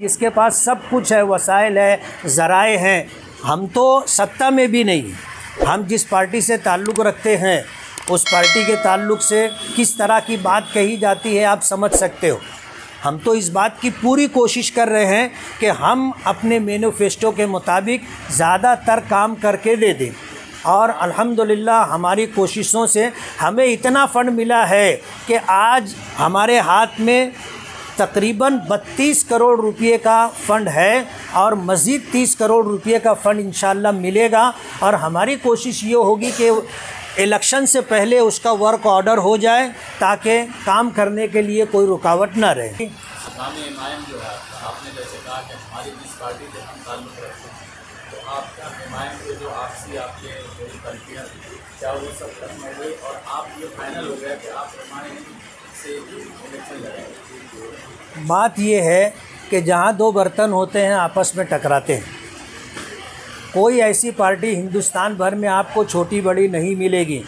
जिसके पास सब कुछ है, वसाइल है, ज़राए हैं। हम तो सत्ता में भी नहीं, हम जिस पार्टी से ताल्लुक़ रखते हैं उस पार्टी के ताल्लुक़ से किस तरह की बात कही जाती है आप समझ सकते हो। हम तो इस बात की पूरी कोशिश कर रहे हैं कि हम अपने मैनिफेस्टो के मुताबिक ज़्यादातर काम करके दे दें, और अल्हम्दुलिल्लाह हमारी कोशिशों से हमें इतना फ़ंड मिला है कि आज हमारे हाथ में तकरीबन 32 करोड़ रुपए का फ़ंड है और मज़ीद 30 करोड़ रुपए का फ़ंड इंशाअल्लाह मिलेगा। और हमारी कोशिश ये होगी कि इलेक्शन से पहले उसका वर्क ऑर्डर हो जाए ताकि काम करने के लिए कोई रुकावट ना रहे। जो है आपने जैसे कहा कि हमारी जिस पार्टी से हम ताल्लुक़ रखते हैं, तो आपका हिमायत के जो आपसी आपके जो गलतियाँ थी क्या वो सब खत्म हो गई और आप ये फाइनल हो गया कि आप हिमायत से इलेक्शन लड़ेंगे? बात ये है कि जहाँ दो बर्तन होते हैं आपस में टकराते हैं। कोई ऐसी पार्टी हिंदुस्तान भर में आपको छोटी बड़ी नहीं मिलेगी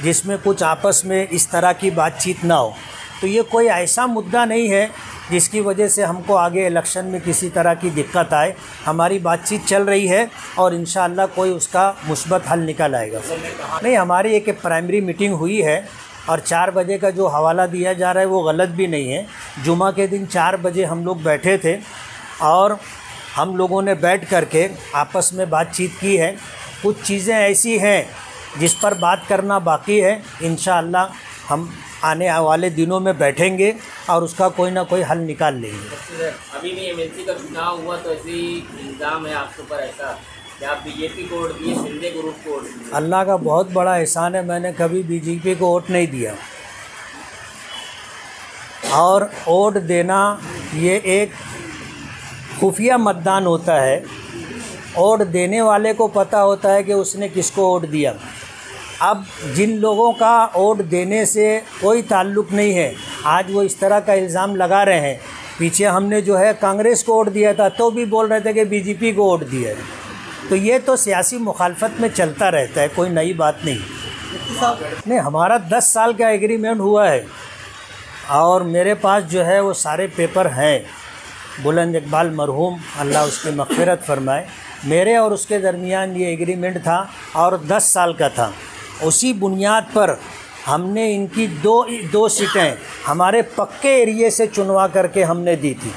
जिसमें कुछ आपस में इस तरह की बातचीत ना हो। तो ये कोई ऐसा मुद्दा नहीं है जिसकी वजह से हमको आगे इलेक्शन में किसी तरह की दिक्कत आए। हमारी बातचीत चल रही है और इंशाअल्लाह कोई उसका मुस्बत हल निकल आएगा। नहीं, हमारी एक प्राइमरी मीटिंग हुई है और 4 बजे का जो हवाला दिया जा रहा है वो गलत भी नहीं है। जुमा के दिन 4 बजे हम लोग बैठे थे और हम लोगों ने बैठ करके आपस में बातचीत की है। कुछ चीज़ें ऐसी हैं जिस पर बात करना बाकी है। इंशाअल्लाह हम आने वाले दिनों में बैठेंगे और उसका कोई ना कोई हल निकाल लेंगे। अभी नहीं एमएलसी का चुनाव हुआ तो ऐसी इल्ज़ाम है आपके ऊपर ऐसा कि आप बीजेपी को वोट दिए, शिंदे ग्रुप को वोट दिए? अल्लाह का बहुत बड़ा एहसान है, मैंने कभी बीजेपी को वोट नहीं दिया। और वोट देना ये एक खुफिया मतदान होता है। वोट देने वाले को पता होता है कि उसने किसको वोट दिया। अब जिन लोगों का वोट देने से कोई ताल्लुक़ नहीं है, आज वो इस तरह का इल्ज़ाम लगा रहे हैं। पीछे हमने जो है कांग्रेस को वोट दिया था तो भी बोल रहे थे कि बीजेपी को वोट दिया है। तो ये तो सियासी मुखालफत में चलता रहता है, कोई नई बात नहीं। नहीं, हमारा 10 साल का एग्रीमेंट हुआ है और मेरे पास जो है वो सारे पेपर हैं। बुलंद इकबाल मरहूम, अल्लाह उसकी मग़फ़िरत फ़रमाए, मेरे और उसके दरमियान ये एग्रीमेंट था और 10 साल का था। उसी बुनियाद पर हमने इनकी दो सीटें हमारे पक्के एरिए से चुनवा करके हमने दी थी।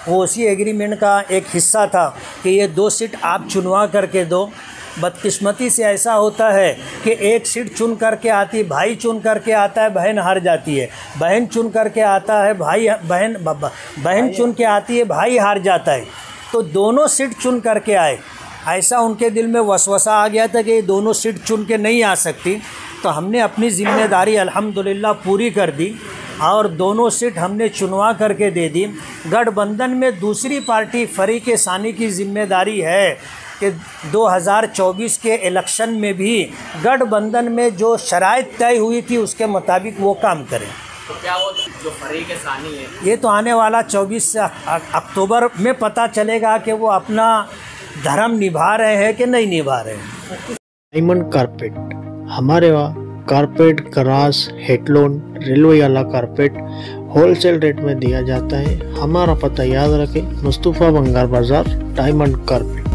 वो उसी एग्रीमेंट का एक हिस्सा था कि ये 2 सीट आप चुनवा करके दो। बदकिस्मती से ऐसा होता है कि एक सीट चुन करके आती, भाई चुन करके आता है, बहन हार जाती है। बहन चुन करके आता है, बहन चुन के आती है, भाई हार जाता है। तो दोनों सीट चुन करके आए। ऐसा उनके दिल में वसवसा आ गया था कि ये दोनों सीट चुन के नहीं आ सकती। तो हमने अपनी ज़िम्मेदारी अल्हम्दुलिल्लाह पूरी कर दी और दोनों सीट हमने चुनवा करके दे दी। गठबंधन में दूसरी पार्टी फरीक सानी की ज़िम्मेदारी है कि 2024 के इलेक्शन में भी गठबंधन में जो शराइत तय हुई थी उसके मुताबिक वो काम करें। तो क्या वो जो फरीक सानी है, ये तो आने वाला 24 अक्टूबर में पता चलेगा कि वो अपना धर्म निभा रहे हैं कि नहीं निभा रहे हैं। डायमंड कारपेट, हमारे वहाँ कारपेट, ग्रास, हेडलोन, रेलवे वाला कारपेट होलसेल रेट में दिया जाता है। हमारा पता याद रखें, मुस्तफ़ा बंगार बाज़ार, डायमंड कारपेट।